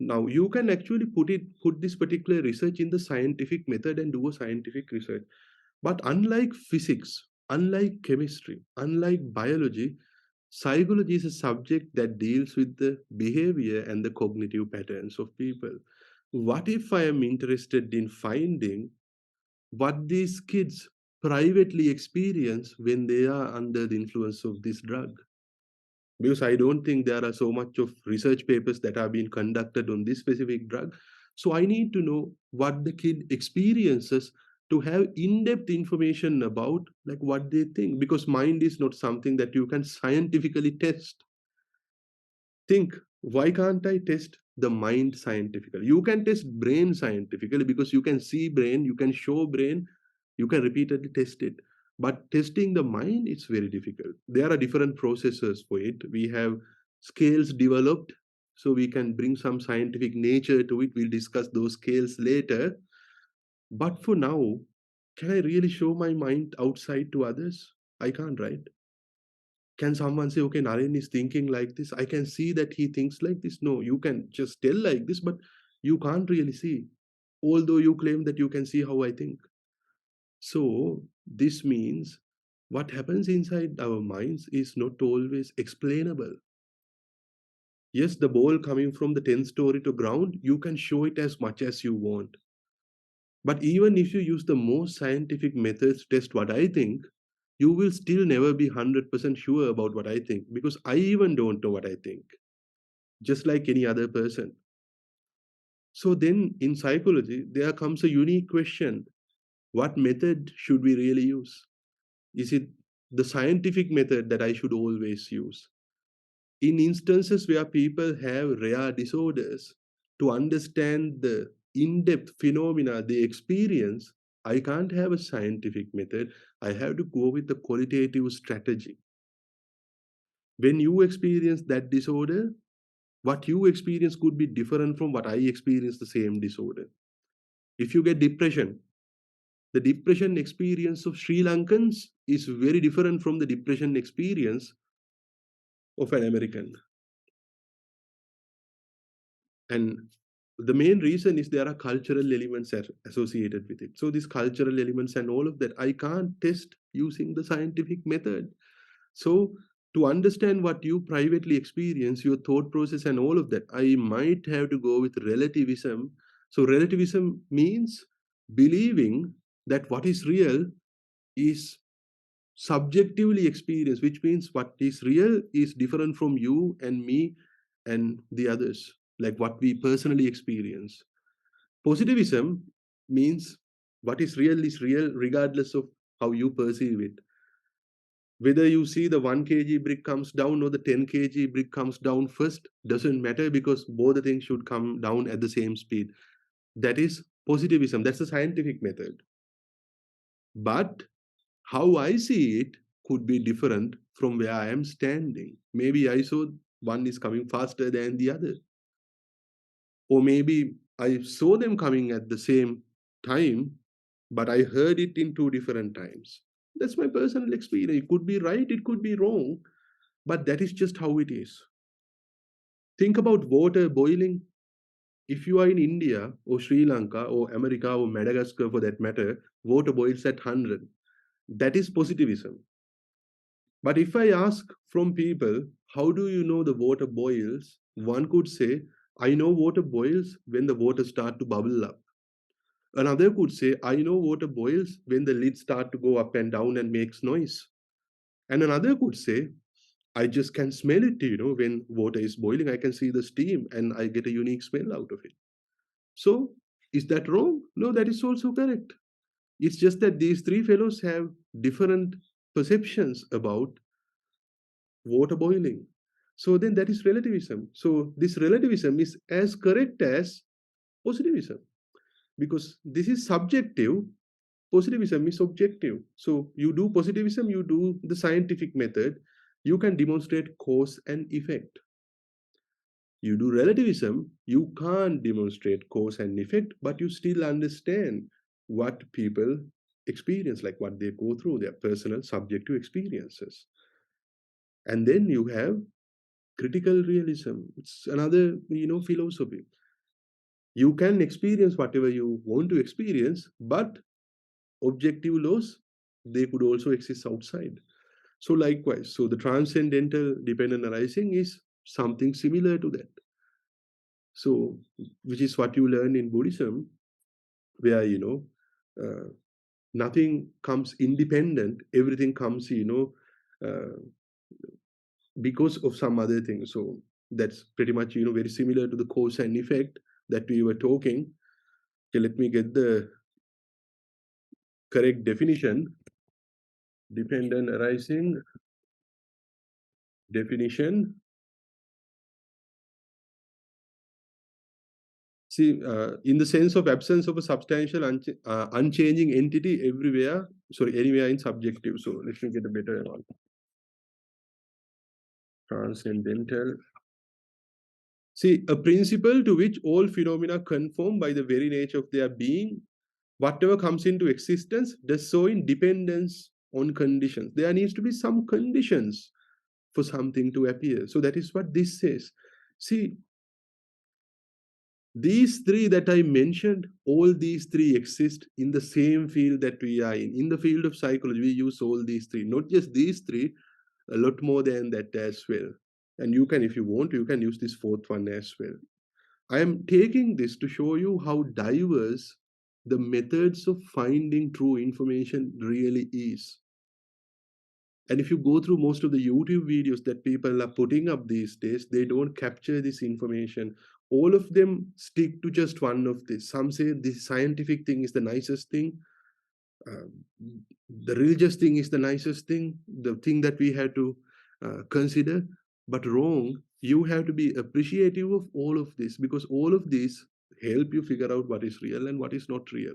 Now, you can actually put this particular research in the scientific method and do a scientific research. But unlike physics, unlike chemistry, unlike biology, psychology is a subject that deals with the behavior and the cognitive patterns of people. What if I am interested in finding what these kids privately experience when they are under the influence of this drug? Because I don't think there are so much of research papers that are being conducted on this specific drug. So I need to know what the kid experiences to have in-depth information about like what they think, because mind is not something that you can scientifically test. Think, why can't I test the mind scientifically? You can test brain scientifically because you can see brain, you can show brain, you can repeatedly test it. But testing the mind, it's very difficult. There are different processes for it. We have scales developed so we can bring some scientific nature to it. We'll discuss those scales later. But for now, can I really show my mind outside to others? I can't, right? Can someone say, okay, Naren is thinking like this? I can see that he thinks like this. No, you can just tell like this, but you can't really see, although you claim that you can see how I think. So, this means what happens inside our minds is not always explainable. Yes, the ball coming from the 10th story to ground, you can show it as much as you want. But even if you use the most scientific methods to test what I think, you will still never be 100% sure about what I think because I even don't know what I think, just like any other person. So then in psychology, there comes a unique question: what method should we really use? Is it the scientific method that I should always use? In instances where people have rare disorders, to understand the in depth phenomena they experience, I can't have a scientific method. I have to go with the qualitative strategy. When you experience that disorder, what you experience could be different from what I experience the same disorder. If you get depression, the depression experience of Sri Lankans is very different from the depression experience of an American. And the main reason is there are cultural elements associated with it. So these cultural elements and all of that, I can't test using the scientific method. So to understand what you privately experience, your thought process and all of that, I might have to go with relativism. So relativism means believing that what is real is subjectively experienced, which means what is real is different from you and me and the others, like what we personally experience. Positivism means what is real regardless of how you perceive it. Whether you see the 1 kg brick comes down or the 10 kg brick comes down first doesn't matter because both the things should come down at the same speed. That is positivism. That's the scientific method. But how I see it could be different from where I am standing. Maybe I saw one is coming faster than the other. Or maybe I saw them coming at the same time, but I heard it in two different times. That's my personal experience. It could be right, it could be wrong, but that is just how it is. Think about water boiling. If you are in India or Sri Lanka or America or Madagascar for that matter, water boils at 100. That is positivism. But if I ask from people, how do you know the water boils? One could say, I know water boils when the water start to bubble up. Another could say, I know water boils when the lids start to go up and down and makes noise. And another could say, I just can smell it, when water is boiling, I can see the steam and I get a unique smell out of it. So, is that wrong? No, that is also correct. It's just that these three fellows have different perceptions about water boiling. So then that is relativism. So this relativism is as correct as positivism because this is subjective, positivism is objective. So you do positivism, you do the scientific method, you can demonstrate cause and effect. You do relativism, you can't demonstrate cause and effect, but you still understand what people experience, like what they go through, their personal subjective experiences. And then you have critical realism. It's another, philosophy. You can experience whatever you want to experience, but objective laws, they could also exist outside. So likewise, so the transcendental dependent arising is something similar to that. So, which is what you learn in Buddhism, where uh, nothing comes independent, everything comes, because of some other thing. So that's pretty much, very similar to the cause and effect that we were talking. Okay, let me get the correct definition. Dependent arising definition. See, in the sense of absence of a substantial unchanging entity everywhere, sorry, anywhere in subjective. So let me get a better one. Transcendental See, a principle to which all phenomena conform by the very nature of their being, whatever comes into existence does so in dependence on conditions. There needs to be some conditions for something to appear. So that is what this says. See, these three that I mentioned, all these three exist in the same field that we are in. In the field of psychology, we use all these three, not just these three, a lot more than that as well. And you can, if you want, you can use this fourth one as well. I am taking this to show you how diverse the methods of finding true information really is. And if you go through most of the YouTube videos that people are putting up these days, they don't capture this information. All of them stick to just one of this. Some say this scientific thing is the nicest thing. Uh, the religious thing is the nicest thing, the thing that we have to consider. But wrong, you have to be appreciative of all of this, because all of these help you figure out what is real and what is not real.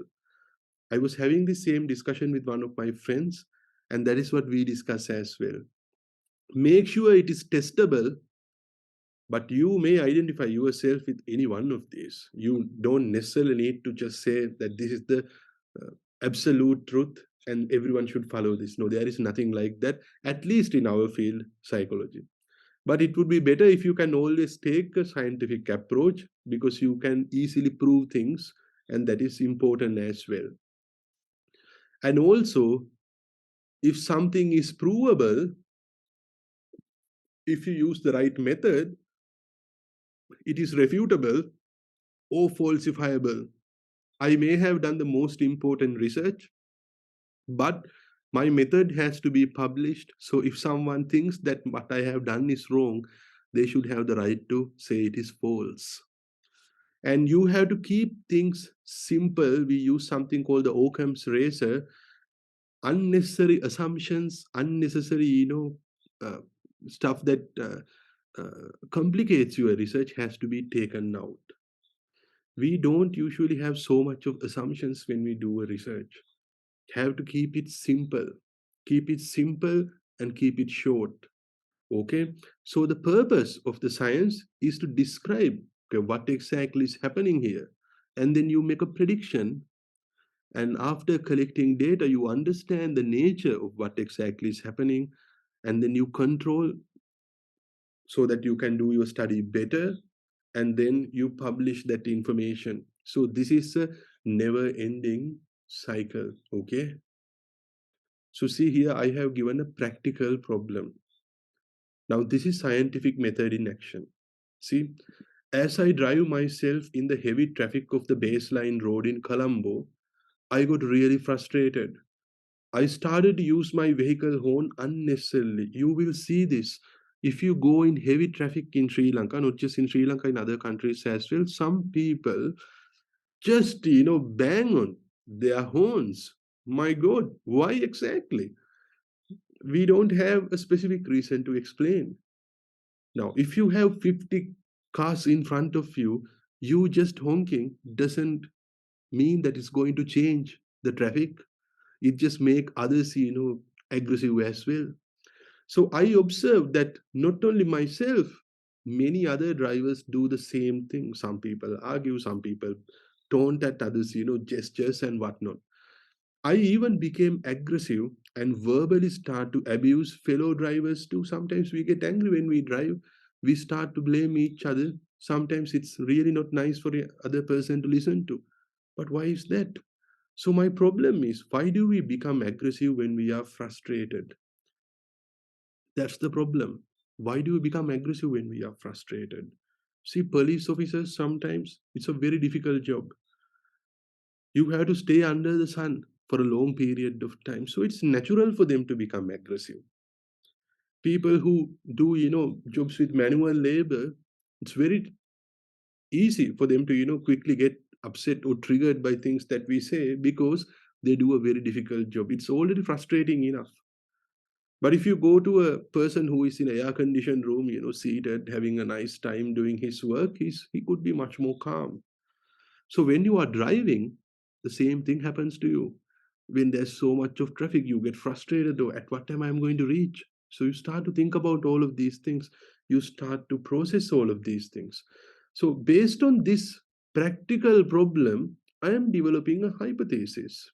I was having the same discussion with one of my friends, and that is what we discuss as well. Make sure it is testable, but you may identify yourself with any one of these. You don't necessarily need to just say that this is the uh, absolute truth and everyone should follow this. No, there is nothing like that, at least in our field, psychology. But it would be better if you can always take a scientific approach, because you can easily prove things, and that is important as well. And also, if something is provable, if you use the right method, it is refutable or falsifiable. I may have done the most important research, but my method has to be published. So if someone thinks that what I have done is wrong, they should have the right to say it is false. And you have to keep things simple. We use something called the Occam's razor. Unnecessary assumptions, unnecessary, stuff that complicates your research has to be taken out. We don't usually have so much of assumptions when we do a research. Have to keep it simple. Keep it simple and keep it short. Okay. So the purpose of the science is to describe, okay, what exactly is happening here. And then you make a prediction. And after collecting data, you understand the nature of what exactly is happening. And then you control so that you can do your study better, and then you publish that information. So this is a never ending cycle. Okay. So see here, I have given a practical problem. Now this is scientific method in action. See, as I drive myself in the heavy traffic of the baseline road in Colombo, I got really frustrated. I started to use my vehicle horn unnecessarily. You will see this. If you go in heavy traffic in Sri Lanka, not just in Sri Lanka, in other countries as well, some people just, bang on their horns. My God, why exactly? We don't have a specific reason to explain. Now, if you have 50 cars in front of you, you just honking doesn't mean that it's going to change the traffic. It just make others, aggressive as well. So I observed that not only myself, many other drivers do the same thing. Some people argue, some people taunt at others, gestures and whatnot. I even became aggressive and verbally start to abuse fellow drivers too. Sometimes we get angry when we drive. We start to blame each other. Sometimes it's really not nice for the other person to listen to. But why is that? So my problem is, why do we become aggressive when we are frustrated? That's the problem. Why do we become aggressive when we are frustrated? See, police officers, sometimes it's a very difficult job. You have to stay under the sun for a long period of time. So it's natural for them to become aggressive. People who do, jobs with manual labor, it's very easy for them to, quickly get upset or triggered by things that we say, because they do a very difficult job. It's already frustrating enough. But if you go to a person who is in an air conditioned room, seated, having a nice time doing his work, he could be much more calm. So when you are driving, the same thing happens to you. When there's so much of traffic, you get frustrated, or at what time I'm going to reach. So you start to think about all of these things. You start to process all of these things. So based on this practical problem, I am developing a hypothesis.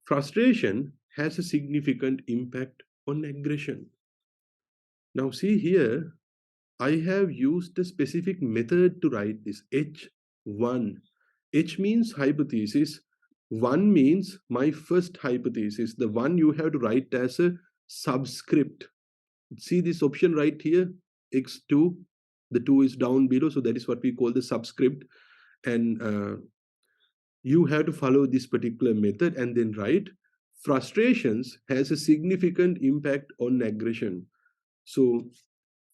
Frustration has a significant impact on aggression. Now see here, I have used a specific method to write this H1. H means hypothesis. 1 means my first hypothesis. The one you have to write as a subscript. See this option right here, X2. The 2 is down below, so that is what we call the subscript. And you have to follow this particular method and then write frustrations has a significant impact on aggression. So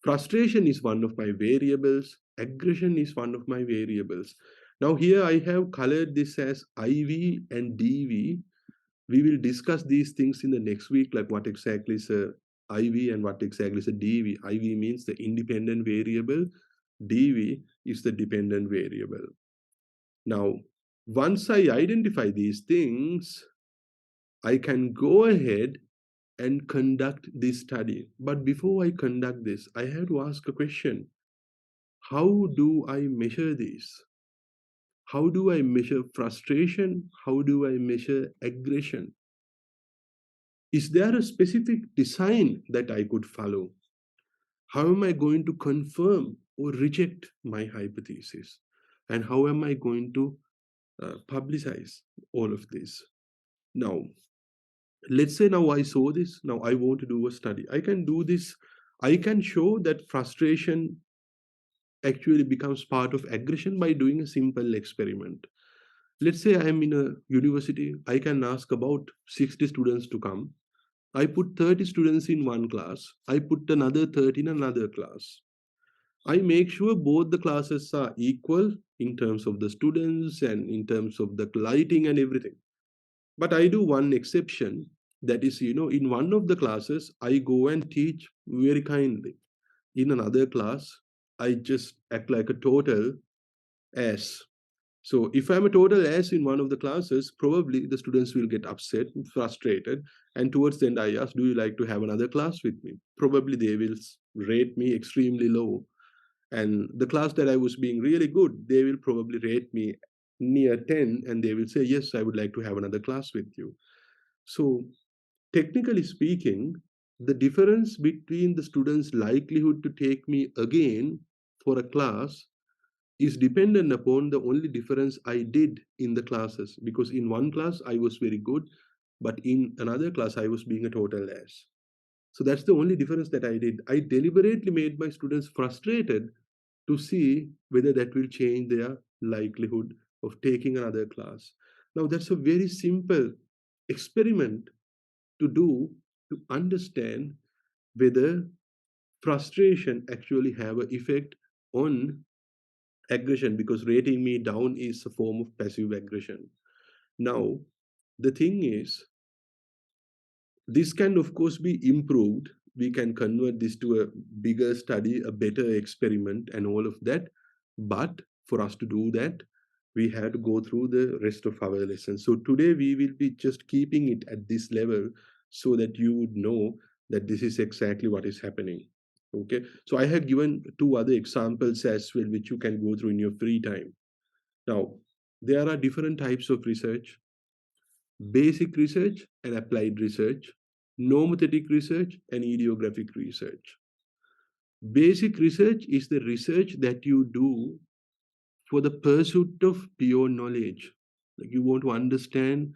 frustration is one of my variables, aggression is one of my variables. Now here I have colored this as IV and DV. We will discuss these things in the next week, like what exactly is a IV and what exactly is a DV. IV means the independent variable, DV is the dependent variable. Now, once I identify these things, I can go ahead and conduct this study. But before I conduct this, I have to ask a question. How do I measure this? How do I measure frustration? How do I measure aggression? Is there a specific design that I could follow? How am I going to confirm or reject my hypothesis? And how am I going to publicize all of this? Now, let's say now I saw this, now I want to do a study. I can do this, I can show that frustration actually becomes part of aggression by doing a simple experiment. Let's say I am in a university, I can ask about 60 students to come. I put 30 students in one class, I put another 30 in another class. I make sure both the classes are equal in terms of the students and in terms of the lighting and everything. But I do one exception. That is, in one of the classes, I go and teach very kindly. In another class, I just act like a total ass. So if I'm a total ass in one of the classes, probably the students will get upset, frustrated. And towards the end, I ask, do you like to have another class with me? Probably they will rate me extremely low. And the class that I was being really good, they will probably rate me near 10 and they will say, yes, I would like to have another class with you. So technically speaking, the difference between the students' likelihood to take me again for a class is dependent upon the only difference I did in the classes. Because in one class, I was very good, but in another class, I was being a total ass. So that's the only difference that I did. I deliberately made my students frustrated to see whether that will change their likelihood of taking another class. Now, that's a very simple experiment to do to understand whether frustration actually have an effect on aggression, because rating me down is a form of passive aggression. Now, the thing is, this can, of course, be improved. We can convert this to a bigger study, a better experiment, and all of that. But for us to do that, we have to go through the rest of our lessons. So today we will be just keeping it at this level so that you would know that this is exactly what is happening. Okay. So I have given two other examples as well, which you can go through in your free time. Now, there are different types of research: basic research and applied research, normative research and idiographic research. Basic research is the research that you do for the pursuit of pure knowledge. Like you want to understand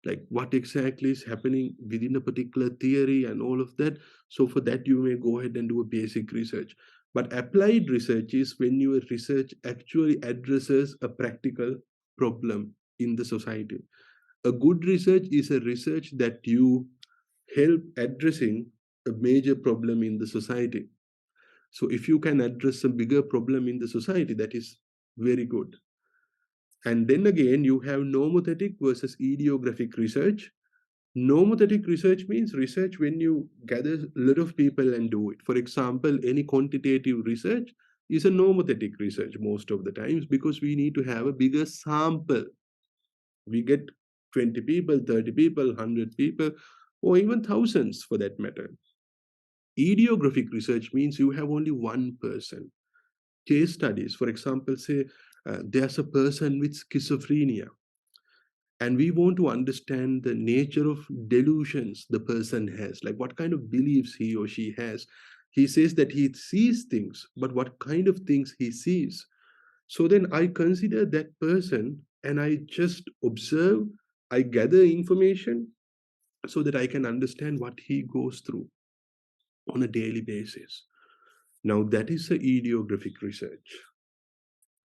like what exactly is happening within a particular theory and all of that. So for that, you may go ahead and do a basic research. But applied research is when your research actually addresses a practical problem in the society. A good research is a research that you help addressing a major problem in the society. So if you can address a bigger problem in the society, that is very good. And then again, you have nomothetic versus idiographic research. Nomothetic research means research when you gather a lot of people and do it. For example, any quantitative research is a nomothetic research most of the times, because we need to have a bigger sample. We get 20 people, 30 people, 100 people, or even thousands for that matter. Idiographic research means you have only one person. case studies. For example, say there's a person with schizophrenia, and we want to understand the nature of delusions the person has, like what kind of beliefs he or she has. He says that he sees things, but what kind of things he sees? So then I consider that person and I just observe, I gather information so that I can understand what he goes through on a daily basis. Now, that is a ideographic research.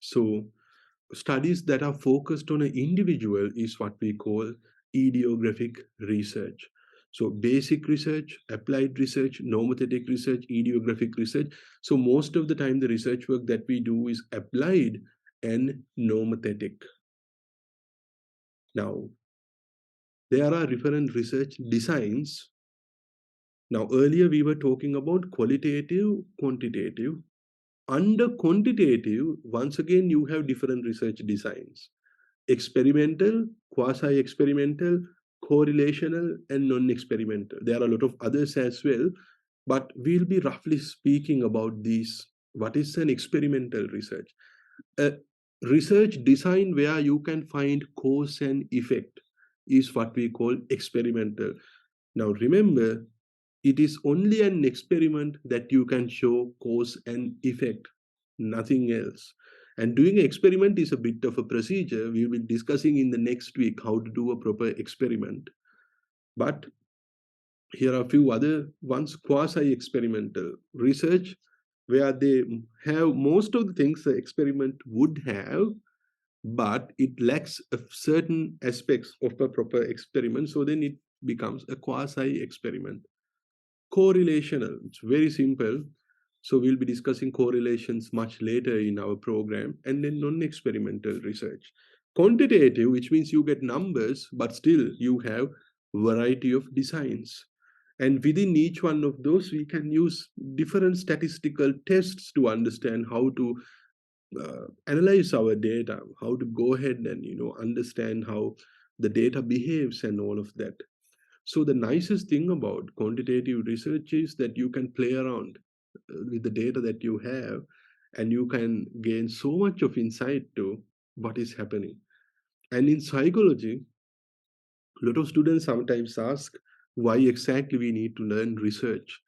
So, studies that are focused on an individual is what we call ideographic research. So, basic research, applied research, normothetic research, ideographic research. So, most of the time, the research work that we do is applied and normothetic. Now, there are different research designs. Now, earlier we were talking about qualitative, quantitative. Under quantitative, once again, you have different research designs: experimental, quasi experimental, correlational, and non experimental. There are a lot of others as well, but we'll be roughly speaking about these. What is an experimental research? A research design where you can find cause and effect is what we call experimental. Now, remember, it is only an experiment that you can show cause and effect, nothing else. And doing an experiment is a bit of a procedure. We will be discussing in the next week how to do a proper experiment. But here are a few other ones: quasi experimental research, where they have most of the things the experiment would have, but it lacks a certain aspects of a proper experiment. So then it becomes a quasi experiment. Correlational, it's very simple. So we'll be discussing correlations much later in our program. And then non-experimental research. Quantitative, which means you get numbers, but still you have variety of designs. And within each one of those, we can use different statistical tests to understand how to analyze our data, how to go ahead and understand how the data behaves and all of that. So the nicest thing about quantitative research is that you can play around with the data that you have, and you can gain so much of insight to what is happening. And in psychology, a lot of students sometimes ask why exactly we need to learn research.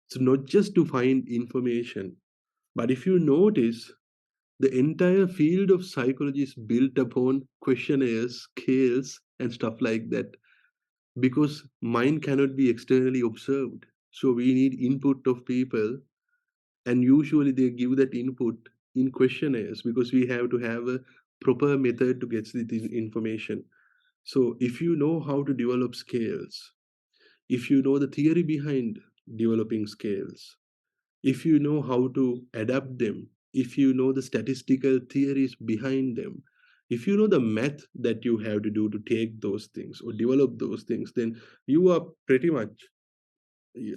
It's not just to find information, but if you notice, the entire field of psychology is built upon questionnaires, scales, and stuff like that, because mind cannot be externally observed. So we need input of people, and usually they give that input in questionnaires because we have to have a proper method to get this information. So if you know how to develop scales, if you know the theory behind developing scales, if you know how to adapt them, if you know the statistical theories behind them, if you know the math that you have to do to take those things or develop those things, then you are pretty much yeah,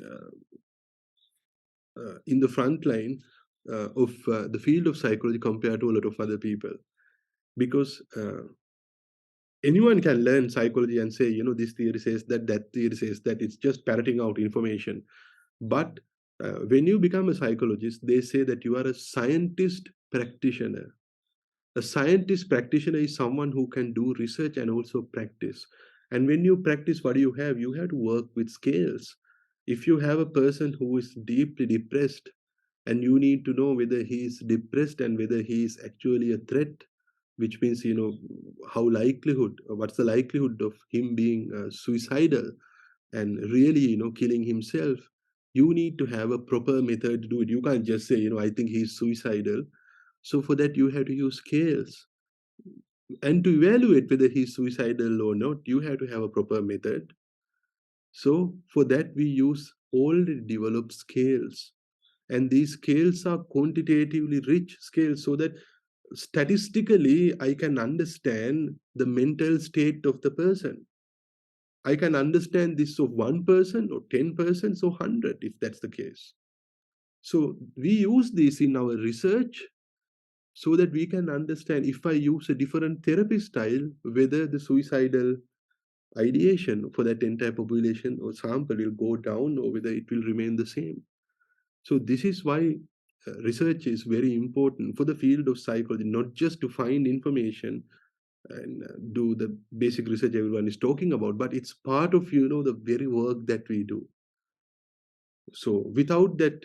in the front line of the field of psychology compared to a lot of other people. Because anyone can learn psychology and say, this theory says that, that theory says that. It's just parroting out information. But when you become a psychologist, they say that you are a scientist practitioner. A scientist practitioner is someone who can do research and also practice. And when you practice, what do you have? You have to work with scales. If you have a person who is deeply depressed, and you need to know whether he is depressed and whether he is actually a threat, which means, how likelihood, what's the likelihood of him being suicidal and really, killing himself. You need to have a proper method to do it. You can't just say, I think he's suicidal. So for that, you have to use scales. And to evaluate whether he's suicidal or not, you have to have a proper method. So for that, we use already developed scales. And these scales are quantitatively rich scales, so that statistically I can understand the mental state of the person. I can understand this of one person or 10 persons or 100 if that's the case. So we use this in our research so that we can understand, if I use a different therapy style, whether the suicidal ideation for that entire population or sample will go down or whether it will remain the same. So this is why research is very important for the field of psychology, not just to find information and do the basic research everyone is talking about, but it's part of the very work that we do. So without that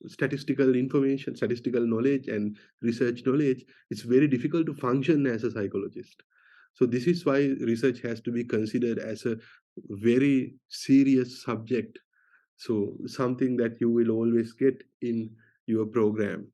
statistical information, statistical knowledge, and research knowledge, it's very difficult to function as a psychologist. So this is why research has to be considered as a very serious subject. So something that you will always get in your program.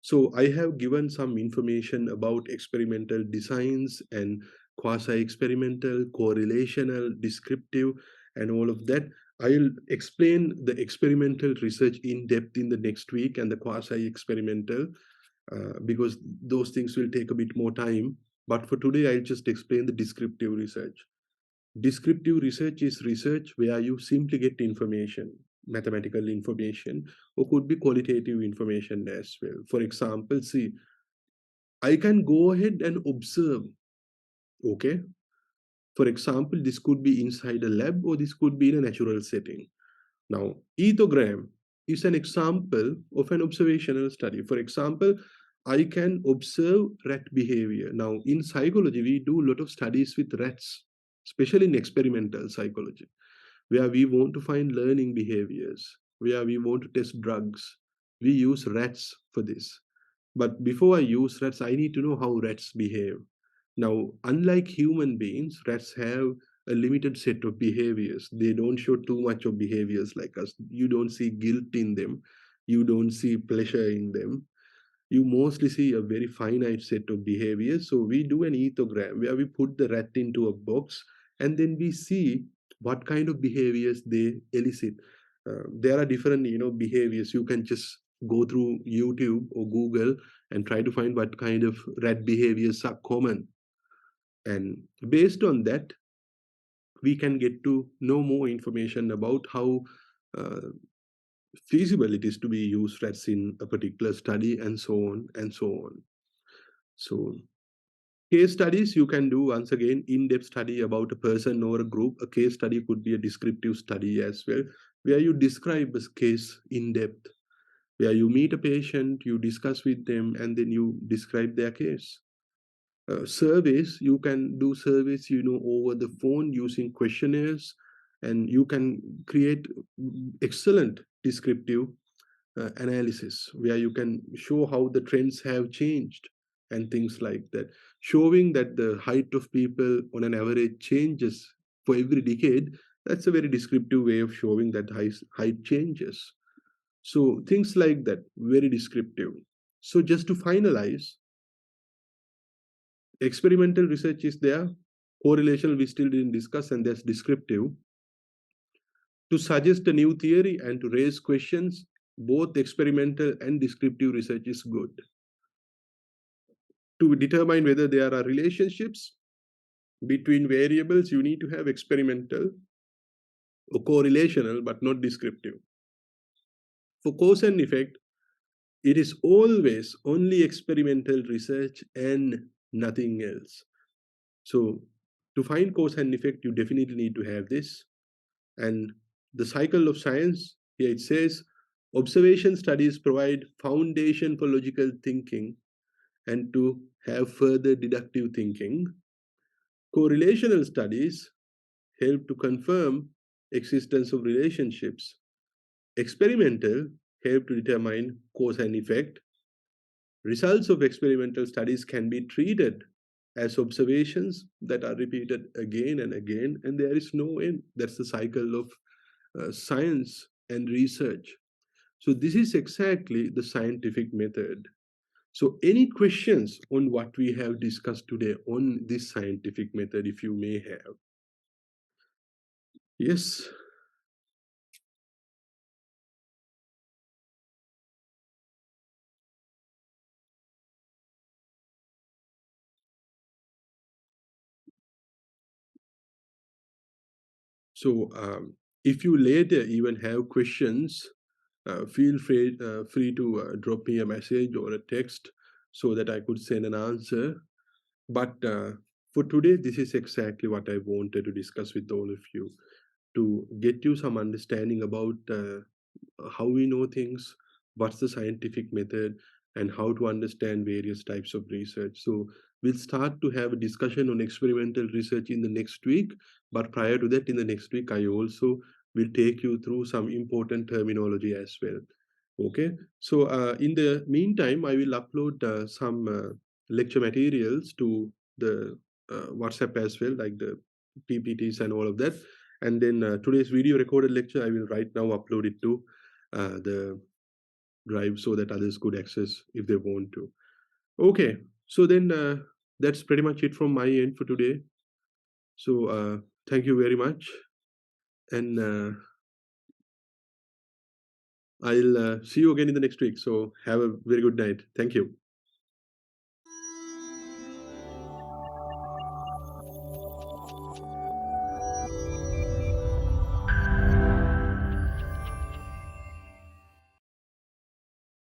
So I have given some information about experimental designs and quasi-experimental, correlational, descriptive, and all of that. I'll explain the experimental research in depth in the next week and the quasi-experimental because those things will take a bit more time. But for today, I'll just explain the descriptive research. Descriptive research is research where you simply get information, mathematical information, or could be qualitative information as well. For example, see, I can go ahead and observe, okay? For example, this could be inside a lab or this could be in a natural setting. Now, ethogram is an example of an observational study. For example, I can observe rat behavior. Now, in psychology, we do a lot of studies with rats, especially in experimental psychology, where we want to find learning behaviors, where we want to test drugs. We use rats for this. But before I use rats, I need to know how rats behave. Now, unlike human beings, rats have a limited set of behaviors. They don't show too much of behaviors like us. You don't see guilt in them. You don't see pleasure in them. You mostly see a very finite set of behaviors. So we do an ethogram where we put the rat into a box and then we see what kind of behaviors they elicit. There are different, behaviors. You can just go through YouTube or Google and try to find what kind of rat behaviors are common. And based on that, we can get to know more information about how uh, feasible it is to be used rats in a particular study and so on and so on. So case studies you can do once again in-depth study about a person or a group. A case study could be a descriptive study as well, where you describe a case in depth, where you meet a patient, you discuss with them, and then you describe their case. Surveys, you can do surveys, over the phone using questionnaires, and you can create excellent descriptive analysis where you can show how the trends have changed and things like that, showing that the height of people on an average changes for every decade. That's a very descriptive way of showing that height changes. So things like that, very descriptive. So just to finalize, experimental research is there, correlation we still didn't discuss, and that's descriptive. To suggest a new theory and to raise questions, both experimental and descriptive research is good. To determine whether there are relationships between variables, you need to have experimental or correlational, but not descriptive. For cause and effect, it is always only experimental research and nothing else. So to find cause and effect, you definitely need to have this. And the cycle of science, here it says, observation studies provide foundation for logical thinking and to have further deductive thinking. Correlational studies help to confirm existence of relationships. Experimental help to determine cause and effect. Results of experimental studies can be treated as observations that are repeated again and again, and there is no end. That's the cycle of science and research. So this is exactly the scientific method. So any questions on what we have discussed today on this scientific method, if you may have? Yes. So if you later even have questions, feel free to drop me a message or a text so that I could send an answer. But for today, this is exactly what I wanted to discuss with all of you, to get you some understanding about how we know things, what's the scientific method, and how to understand various types of research. So we'll start to have a discussion on experimental research in the next week. But prior to that, in the next week, I also will take you through some important terminology as well. Okay. So in the meantime, I will upload some lecture materials to the WhatsApp as well, like the PPTs and all of that. And then today's video recorded lecture, I will right now upload it to the drive so that others could access if they want to. Okay, so then that's pretty much it from my end for today. So thank you very much, and I'll see you again in the next week. So have a very good night. Thank you.